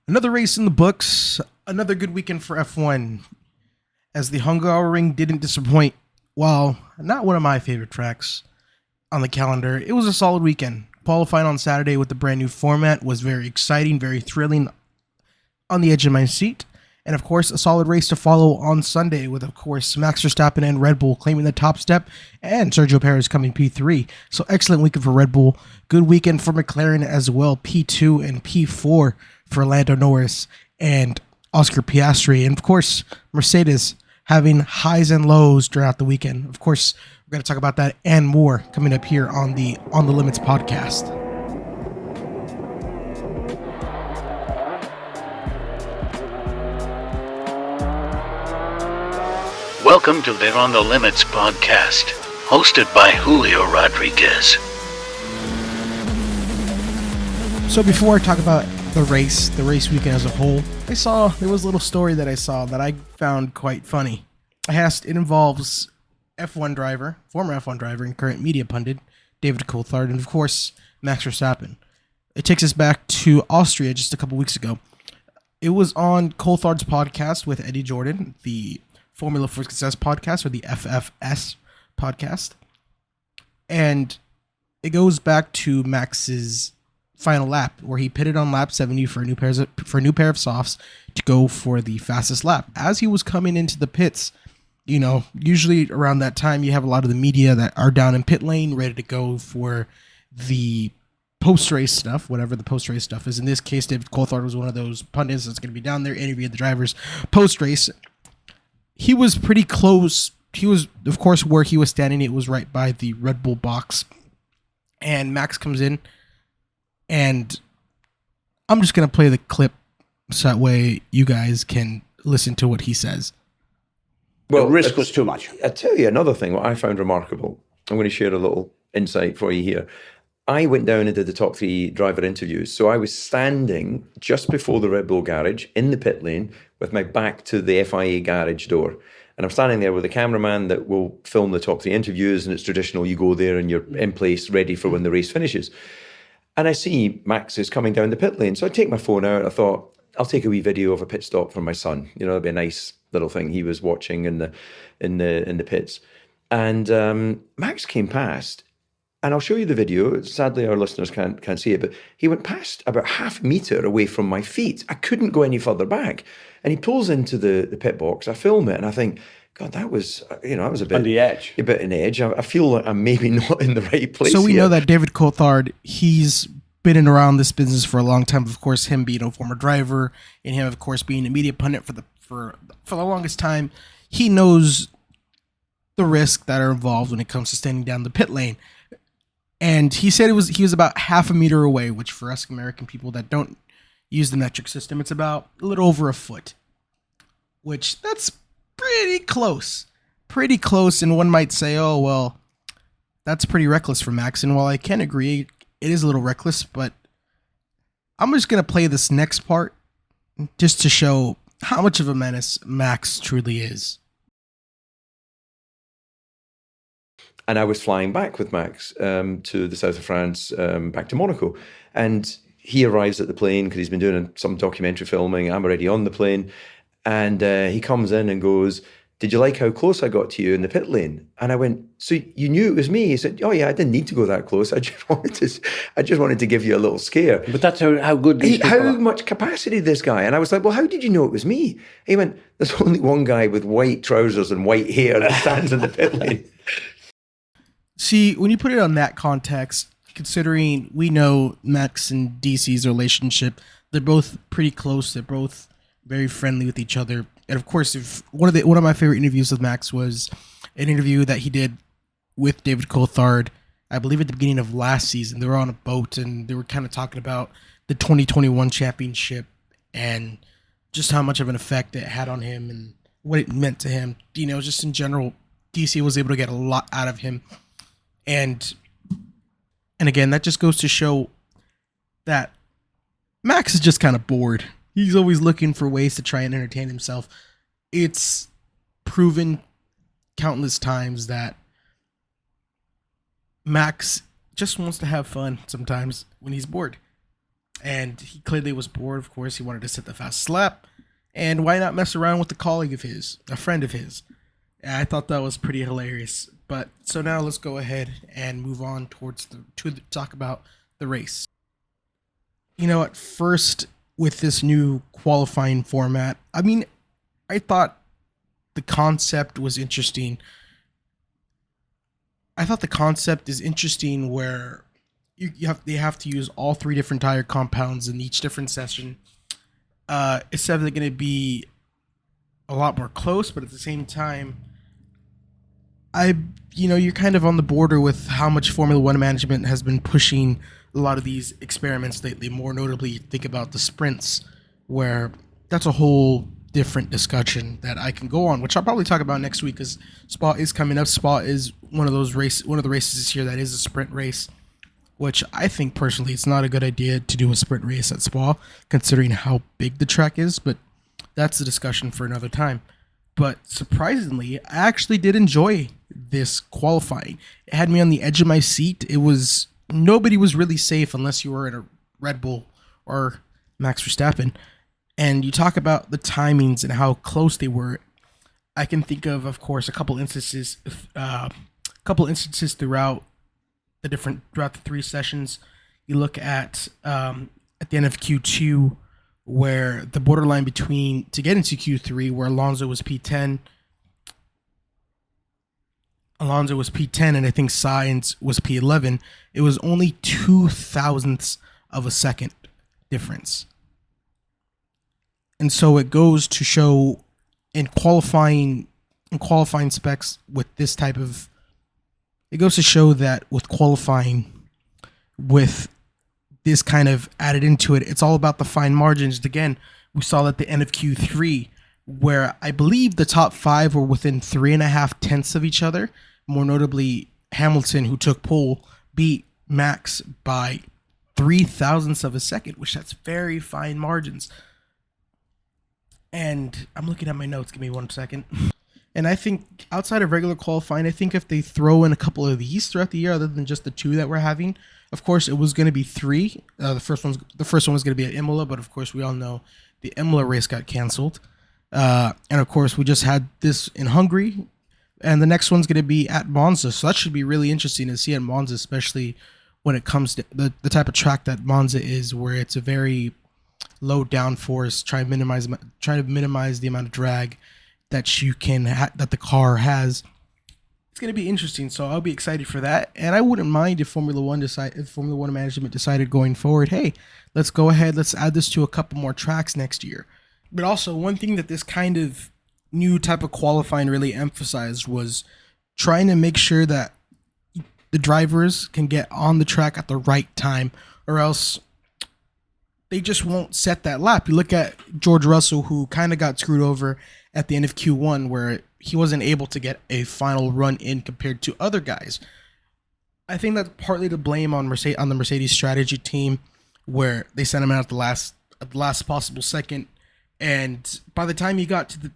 Another race in the books. Another good weekend for F1 as the Hungaroring didn't disappoint. While not one of my favorite tracks on the calendar, it was a solid weekend. Qualifying on Saturday with the brand new format was very exciting, very thrilling, on the edge of my seat. And of course, a solid race to follow on Sunday with, of course, Max Verstappen and Red Bull claiming the top step and Sergio Perez coming P3. So excellent weekend for Red Bull. Good weekend for McLaren as well, P2 and P4 for Lando Norris and Oscar Piastri. And of course, Mercedes having highs and lows throughout the weekend. Of course, we're going to talk about that and more coming up here on the On the Limits podcast. Welcome to the On the Limits podcast, hosted by Julio Rodriguez. So before I talk about the race weekend as a whole, there was a little story that I saw that I found quite funny. It involves F1 driver, former F1 driver and current media pundit, David Coulthard, and of course, Max Verstappen. It takes us back to Austria just a couple weeks ago. It was on Coulthard's podcast with Eddie Jordan, the Formula for Success podcast, or the FFS podcast. And it goes back to Max's final lap, where he pitted on lap 70 for a new pair of softs to go for the fastest lap. As he was coming into the pits, usually around that time, you have a lot of the media that are down in pit lane, ready to go for the post-race stuff, whatever the post-race stuff is. In this case, David Coulthard was one of those pundits that's going to be down there interviewing the drivers post-race. He was pretty close. He was, of course, where he was standing. It was right by the Red Bull box. And Max comes in. And I'm just going to play the clip so that way you guys can listen to what he says. Well, the risk was too much. I tell you another thing, what I found remarkable. I'm going to share a little insight for you here. I went down and did the top three driver interviews. So I was standing just before the Red Bull garage in the pit lane with my back to the FIA garage door. And I'm standing there with a cameraman that will film the top three interviews. And it's traditional, you go there and you're in place ready for when the race finishes. And I see Max is coming down the pit lane. So I take my phone out. I thought, I'll take a wee video of a pit stop for my son. It'd be a nice little thing he was watching in the pits. And Max came past. And I'll show you the video. Sadly, our listeners can't see it, but he went past about half a metre away from my feet. I couldn't go any further back. And he pulls into the pit box. I film it, and I think, God, that was, I was a bit... On the edge. A bit on edge. I feel like I'm maybe not in the right place. So we here. know that David Coulthard, he's been in around this business for a long time. Of course, him being a former driver, and him, of course, being a media pundit for the longest time. He knows the risks that are involved when it comes to standing down the pit lane. And he said he was about half a meter away, which for us American people that don't use the metric system, it's about a little over a foot, which that's pretty close. Pretty close, and one might say, oh, well, that's pretty reckless for Max. And while I can agree, it is a little reckless, but I'm just going to play this next part just to show how much of a menace Max truly is. And I was flying back with Max to the south of France, back to Monaco. And he arrives at the plane because he's been doing some documentary filming. I'm already on the plane. And he comes in and goes, "Did you like how close I got to you in the pit lane?" And I went, "So you knew it was me?" He said, "Oh yeah, I didn't need to go that close. I just wanted to give you a little scare." But that's how good these people How are. much capacity this guy? And I was like, "Well, how did you know it was me?" He went, "There's only one guy with white trousers and white hair that stands in the pit lane." See, when you put it on that context, considering we know Max and DC's relationship, they're both pretty close. They're both very friendly with each other. And of course, one of my favorite interviews with Max was an interview that he did with David Coulthard, I believe at the beginning of last season. They were on a boat and they were kind of talking about the 2021 championship and just how much of an effect it had on him and what it meant to him. Just in general, DC was able to get a lot out of him. And again, that just goes to show that Max is just kind of bored. He's always looking for ways to try and entertain himself. It's proven countless times that Max just wants to have fun sometimes when he's bored. And he clearly was bored. Of course, he wanted to set the fastest lap. And why not mess around with a colleague of his, a friend of his? And I thought that was pretty hilarious. But so now let's go ahead and move on to talk about the race. You know, at first with this new qualifying format, I mean, I thought the concept was interesting. I thought the concept is interesting where they have to use all three different tire compounds in each different session. It's definitely going to be a lot more close, but at the same time, you're kind of on the border with how much Formula One management has been pushing a lot of these experiments lately. More notably, think about the sprints, where that's a whole different discussion that I can go on, which I'll probably talk about next week because Spa is coming up. Spa is one of the races this year that is a sprint race, which I think personally it's not a good idea to do a sprint race at Spa, considering how big the track is, but that's a discussion for another time. But surprisingly, I actually did enjoy this qualifying. It had me on the edge of my seat. Nobody was really safe unless you were in a Red Bull or Max Verstappen. And you talk about the timings and how close they were. I can think of course, a couple instances throughout the three sessions. You look at the end of Q2, where the borderline to get into Q3, where Alonso was P10, and I think Sainz was P11. It was only 2 thousandths of a second difference. And so it goes to show in qualifying specs with this type of, it goes to show that with qualifying, with this kind of added into it, it's all about the fine margins. Again, we saw at the end of Q3, where I believe the top five were within 3.5 tenths of each other. More notably, Hamilton, who took pole, beat Max by 3 thousandths of a second, which that's very fine margins. And I'm looking at my notes. Give me 1 second. And I think outside of regular qualifying, I think if they throw in a couple of these throughout the year, other than just the two that we're having, of course, it was going to be 3. The first one was going to be at Imola, but of course, we all know the Imola race got canceled. And of course, we just had this in Hungary, and the next one's going to be at Monza. So that should be really interesting to see at Monza, especially when it comes to the type of track that Monza is, where it's a very low downforce, try to minimize the amount of drag that you can that the car has. It's going to be interesting, so I'll be excited for that. And I wouldn't mind if Formula One management decided going forward, hey, let's go ahead, let's add this to a couple more tracks next year. But also, one thing that this kind of new type of qualifying really emphasized was trying to make sure that the drivers can get on the track at the right time, or else they just won't set that lap. You look at George Russell, who kind of got screwed over at the end of Q1, where he wasn't able to get a final run in compared to other guys. I think that's partly to blame on the Mercedes strategy team, where they sent him out at the last possible second, and by the time he got to the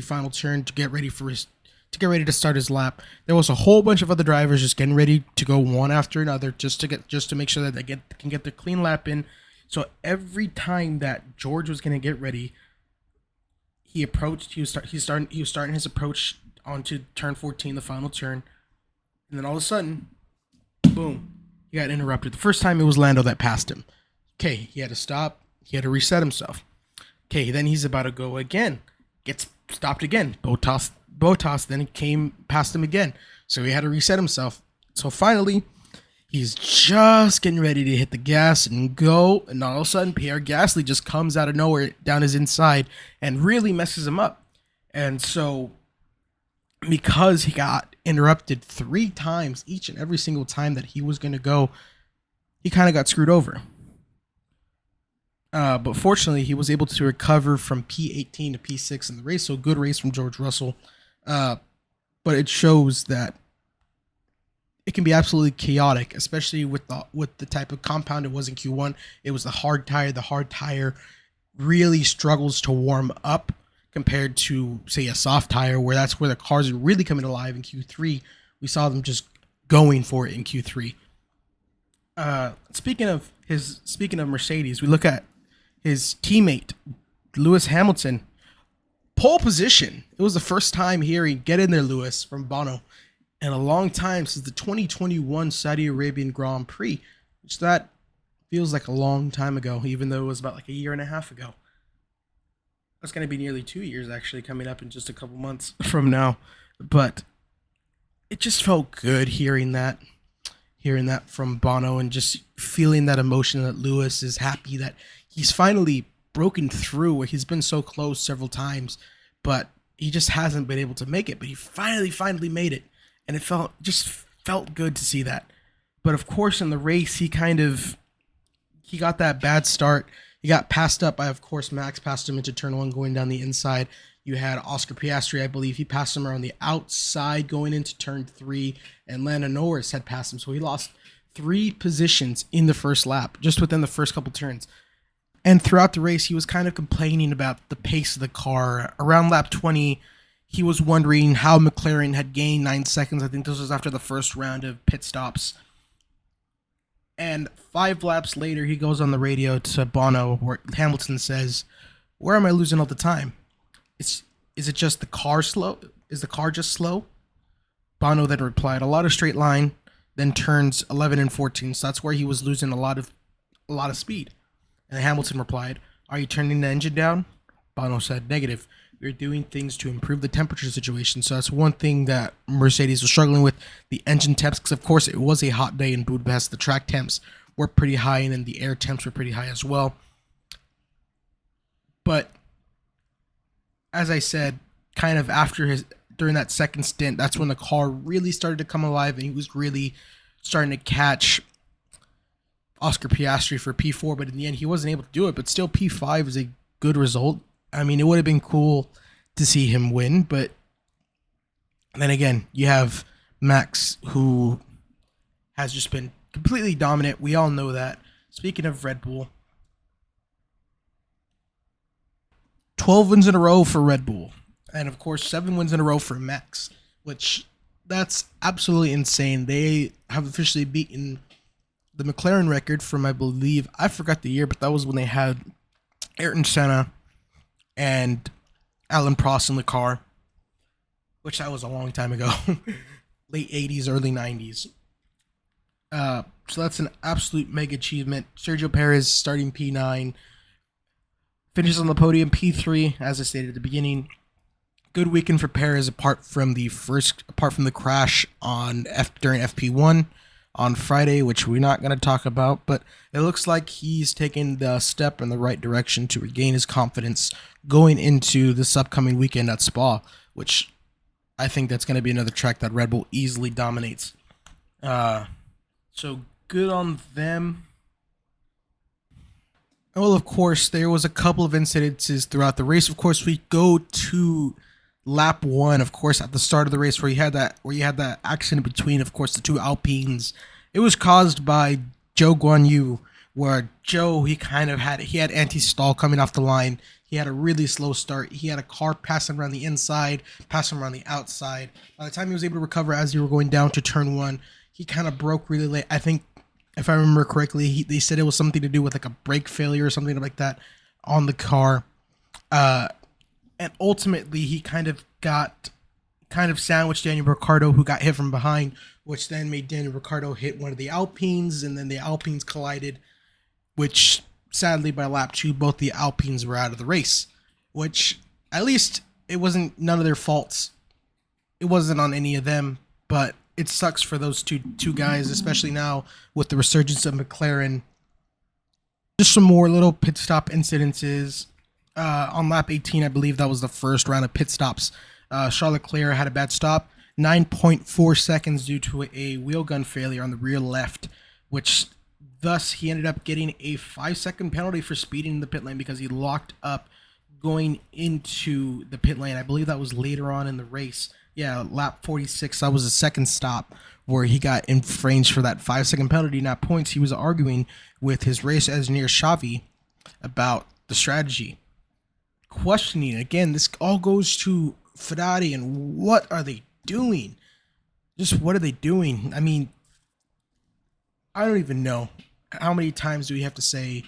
final turn to get ready to start his lap, there was a whole bunch of other drivers just getting ready to go one after another just to make sure that they can get their clean lap in. So every time that George was going to get ready, he was starting his approach onto turn 14, the final turn, and then all of a sudden, boom, he got interrupted. The first time it was Lando that passed him. Okay, he had to stop. He had to reset himself. Okay, then he's about to go again. Gets stopped again. Bottas then came past him again. So he had to reset himself. So finally, he's just getting ready to hit the gas and go. And all of a sudden, Pierre Gasly just comes out of nowhere down his inside and really messes him up. And so, because he got interrupted 3 times, each and every single time that he was going to go, he kind of got screwed over. But fortunately, he was able to recover from P18 to P6 in the race. So good race from George Russell. But it shows that it can be absolutely chaotic, especially with the type of compound it was in Q1. It was the hard tire. The hard tire really struggles to warm up compared to, say, a soft tire, where that's where the cars are really coming alive in Q3. We saw them just going for it in Q3. Speaking of Speaking of Mercedes, we look at his teammate Lewis Hamilton, pole position. It was the first time hearing "Get in there, Lewis" from Bono in a long time, since the 2021 Saudi Arabian Grand Prix, which that feels like a long time ago, even though it was about like a year and a half ago. It's going to be nearly 2 years actually, coming up in just a couple months from now. But it just felt good hearing that from Bono, and just feeling that emotion that Lewis is happy that he's finally broken through. He's been so close several times, but he just hasn't been able to make it. But he finally made it, and it felt good to see that. But of course, in the race, he got that bad start. He got passed up by, of course, Max passed him into turn one going down the inside. You had Oscar Piastri, I believe. He passed him around the outside going into turn 3, and Lando Norris had passed him. So he lost 3 positions in the first lap, just within the first couple turns. And throughout the race, he was kind of complaining about the pace of the car. Around lap 20, he was wondering how McLaren had gained 9 seconds. I think this was after the first round of pit stops. And 5 laps later, he goes on the radio to Bono, where Hamilton says, "Where am I losing all the time? Is it just the car slow? Is the car just slow?" Bono then replied, "A lot of straight line, then turns 11 and 14. So that's where he was losing a lot of speed." And Hamilton replied, "Are you turning the engine down?" Bono said, "Negative. We're doing things to improve the temperature situation." So that's one thing that Mercedes was struggling with, the engine temps, because of course it was a hot day in Budapest. The track temps were pretty high, and then the air temps were pretty high as well. But as I said, kind of during that second stint, that's when the car really started to come alive, and he was really starting to catch Oscar Piastri for P4, but in the end he wasn't able to do it. But still, P5 is a good result. I mean, it would have been cool to see him win, but then again, you have Max, who has just been completely dominant. We all know that. Speaking of Red Bull, 12 wins in a row for Red Bull, and of course 7 wins in a row for Max, which that's absolutely insane. They have officially beaten the McLaren record from, I believe, I forgot the year, but that was when they had Ayrton Senna and Alan Prost in the car, which that was a long time ago. Late 80s, early 90s. So that's an absolute mega achievement. Sergio Perez starting P9, finishes on the podium P3, as I stated at the beginning. Good weekend for Perez, apart from the crash during FP1 on Friday, which we're not going to talk about, but it looks like he's taken the step in the right direction to regain his confidence going into this upcoming weekend at Spa, which I think that's going to be another track that Red Bull easily dominates. So good on them. Well, of course, there was a couple of incidences throughout the race. Of course, we go to lap 1, of course, at the start of the race, where you had that accident between, of course, the 2 Alpines. It was caused by Zhou Guanyu, where Zhou, he had anti-stall coming off the line. He had a really slow start. He had a car passing around the inside, passing around the outside. By the time he was able to recover as they were going down to turn 1, he kind of broke really late. I think, if I remember correctly, they said it was something to do with like a brake failure or something like that on the car. And ultimately, he kind of sandwiched Daniel Ricciardo, who got hit from behind, which then made Daniel Ricciardo hit one of the Alpines, and then the Alpines collided, which sadly by lap 2, both the Alpines were out of the race, which at least it wasn't none of their faults. It wasn't on any of them, but it sucks for those two guys, especially now with the resurgence of McLaren. Just some more little pit stop incidences. On lap 18, I believe that was the first round of pit stops. Charles Leclerc had a bad stop, 9.4 seconds due to a wheel gun failure on the rear left, which thus he ended up getting a 5-second penalty for speeding in the pit lane because he locked up going into the pit lane. I believe that was later on in the race. Yeah, lap 46, that was the second stop where he got infringed for that 5-second penalty, not points. He was arguing with his race engineer, Xavi, about the strategy. Questioning, again, this all goes to Ferrari, and what are they doing? Just what are they doing? I mean, I don't even know. how many times do we have to say,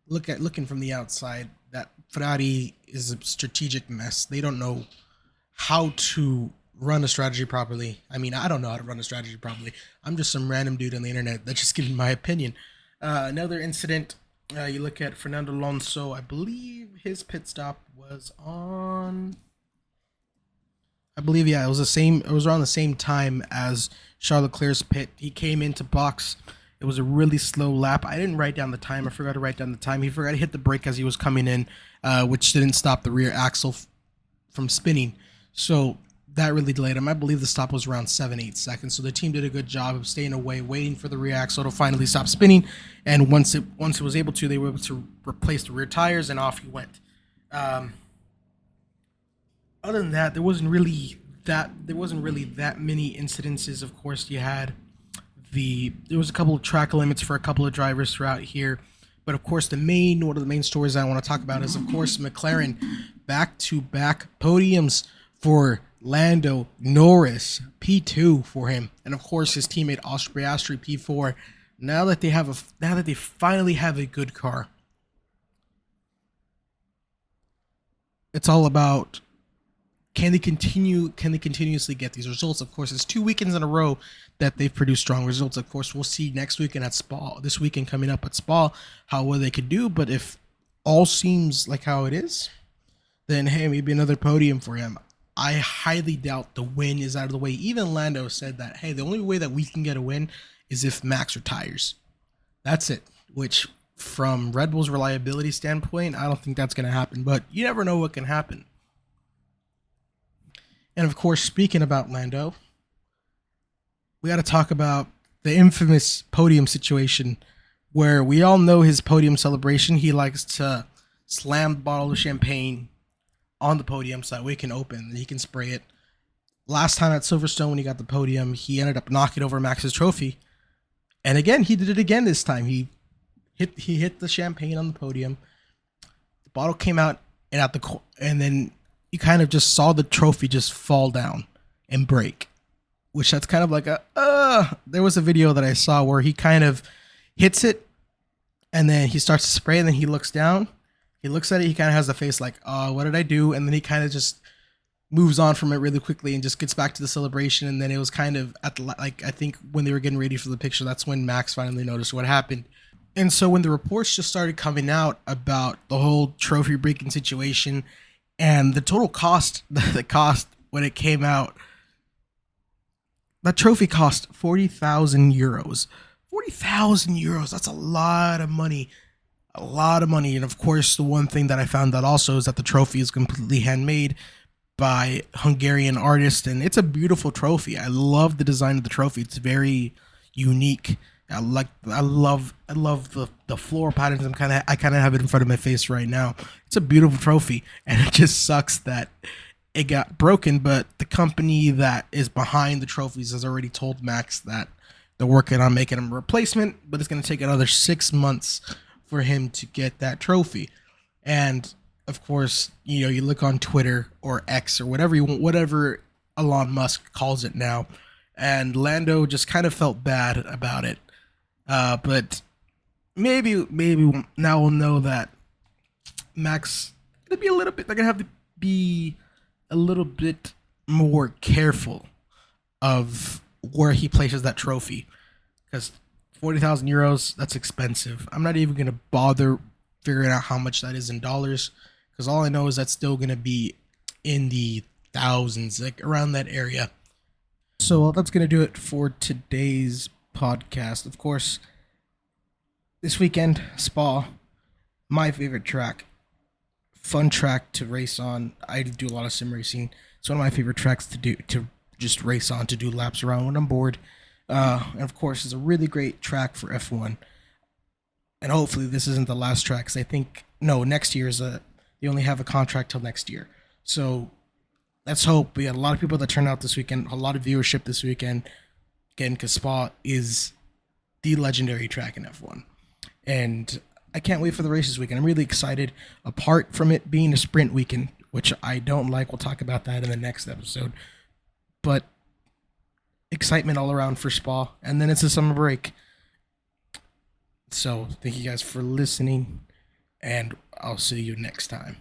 looking from the outside, that Ferrari is a strategic mess. They don't know how to run a strategy properly. I mean, I don't know how to run a strategy properly. I'm just some random dude on the internet that's just giving my opinion. Another incident, you look at Fernando Alonso. I believe his pit stop was on. I believe, yeah, it was the same. It was around the same time as Charles Leclerc's pit. He came into box. It was a really slow lap. I didn't write down the time. I forgot to write down the time. He forgot to hit the brake as he was coming in, which didn't stop the rear axle from spinning. So that really delayed him. I believe the stop was around 7-8 seconds. So the team did a good job of staying away, waiting for the rear axle to finally stop spinning. And once it was able to, they were able to replace the rear tires, and off he went. Other than that, there wasn't really that many incidences. Of course, you had there was a couple of track limits for a couple of drivers throughout here. But of course, one of the main stories I want to talk about is, of course, McLaren back-to-back podiums for Lando Norris, P2 for him, and of course his teammate Piastri, P4. Now that they finally have a good car, it's all about, can they continuously get these results? Of course, it's 2 weekends in a row that they've produced strong results. Of course, we'll see next weekend at Spa, this weekend coming up at Spa, how well they could do. But if all seems like how it is, then hey, maybe another podium for him. I highly doubt the win is out of the way. Even Lando said that, hey, the only way that we can get a win is if Max retires. That's it. Which, from Red Bull's reliability standpoint, I don't think that's going to happen. But you never know what can happen. And of course, speaking about Lando, we got to talk about the infamous podium situation, where we all know his podium celebration. He likes to slam the bottle of champagne on the podium so that way it can open and he can spray it. Last time at Silverstone, when he got the podium, he ended up knocking over Max's trophy. And again, he did it again this time. He hit the champagne on the podium. The bottle came out, and then you kind of just saw the trophy just fall down and break, which that's kind of like there was a video that I saw where he kind of hits it and then he starts to spray, and then he looks down, he looks at it, he kind of has the face like, what did I do? And then he kind of just moves on from it really quickly and just gets back to the celebration. And then it was kind of I think when they were getting ready for the picture, that's when Max finally noticed what happened. And so when the reports just started coming out about the whole trophy breaking situation and the total cost, the cost when it came out, that trophy cost 40,000 euros. 40,000 euros, that's a lot of money. A lot of money. And of course, the one thing that I found out also is that the trophy is completely handmade by Hungarian artists, and it's a beautiful trophy. I love the design of the trophy. It's very unique. I love the floral patterns. I kind of have it in front of my face right now. It's a beautiful trophy, and it just sucks that it got broken. But the company that is behind the trophies has already told Max that they're working on making him a replacement, but it's going to take another 6 months for him to get that trophy. And of course, you look on Twitter or X or whatever Elon Musk calls it now, and Lando just kind of felt bad about it. But maybe now we'll know that Max they're gonna have to be a little bit more careful of where he places that trophy, because 40,000 euros, that's expensive. I'm not even gonna bother figuring out how much that is in dollars, because all I know is that's still gonna be in the thousands, like around that area. So that's gonna do it for today's podcast. Of course, this weekend, Spa, my favorite track, fun track to race on. I do a lot of sim racing. It's one of my favorite tracks to just race on, to do laps around when I'm bored. And of course, it's a really great track for F1. And hopefully this isn't the last track, because I think, next year they only have a contract till next year. So let's hope. We had a lot of people that turned out this weekend, a lot of viewership this weekend. Again, because Spa is the legendary track in F1. And I can't wait for the race this weekend. I'm really excited. Apart from it being a sprint weekend, which I don't like. We'll talk about that in the next episode. But excitement all around for Spa. And then it's a summer break. So thank you guys for listening, and I'll see you next time.